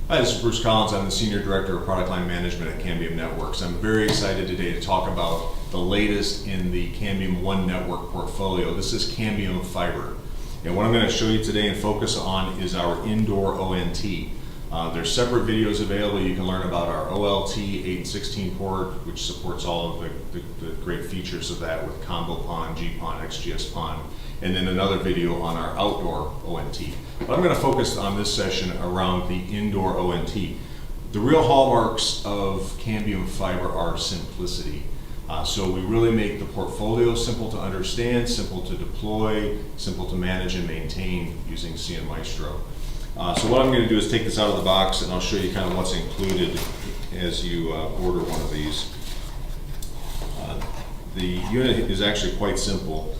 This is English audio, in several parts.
Hi, this is Bruce Collins. I'm the Senior Director of Product Line Management at Cambium Networks. I'm very excited today to talk about the latest in the Cambium One Network portfolio. This is Cambium Fiber. And what I'm going to show you today and focus on is our indoor ONT. There's separate videos available. You can learn about our OLT 8 and 16 port, which supports all of the great features of that with combo PON, GPON, XGS PON, and then another video on our outdoor ONT. But I'm going to focus on this session around the indoor ONT. The real hallmarks of Cambium Fiber are simplicity. So we really make the portfolio simple to understand, simple to deploy, simple to manage and maintain using CN Maestro. So what I'm going to do is take this out of the box and I'll show you kind of what's included as you order one of these. The unit is actually quite simple.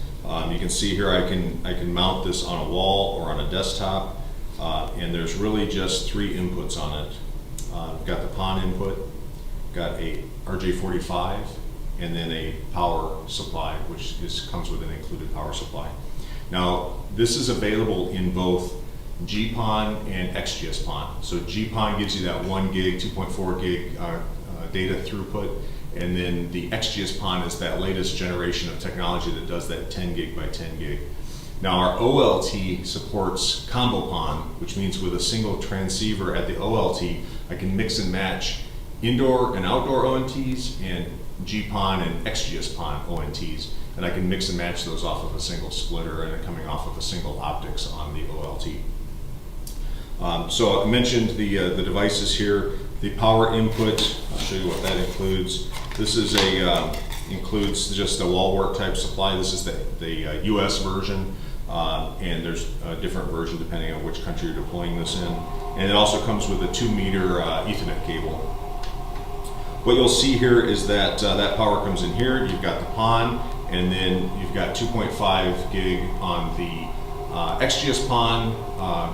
You can see here I can mount this on a wall or on a desktop, and there's really just three inputs on it. We've got the PON input, got a RJ45, and then a power supply, which comes with an included power supply. Now, this is available in both GPON and XGS PON. So GPON gives you that 1 gig, 2.4 gig data throughput, and then the XGS PON is that latest generation of technology that does that 10 gig by 10 gig. Now our OLT supports combo PON, which means with a single transceiver at the OLT, I can mix and match indoor and outdoor ONTs and GPON and XGS PON ONTs, and I can mix and match those off of a single splitter and coming off of a single optics on the OLT. So I mentioned the devices here. The power input, I'll show you what that includes. This is includes just a wall wart type supply. This is the US version, and there's a different version depending on which country you're deploying this in. And it also comes with a 2-meter Ethernet cable. What you'll see here is that that power comes in here. You've got the PON, and then you've got 2.5 gig on the XGS PON,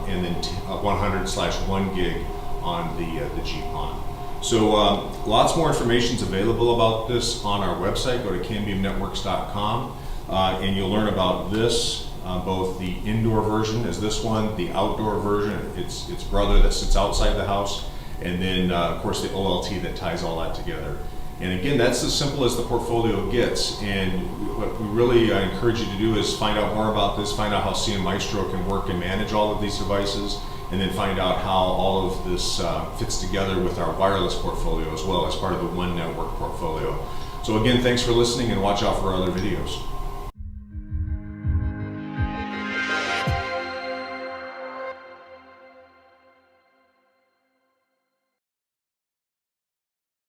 and then 100/1 gig on the GPON. So lots more information is available about this on our website. Go to cambiumnetworks.com, and you'll learn about this, both the indoor version as this one, the outdoor version, its brother that sits outside the house, and then of course the OLT that ties all that together. And again, that's as simple as the portfolio gets. And what we really encourage you to do is find out more about this, find out how CN Maestro can work and manage all of these devices, and then find out how all of this fits together with our wireless portfolio as well as part of the One Network portfolio. So again, thanks for listening and watch out for our other videos.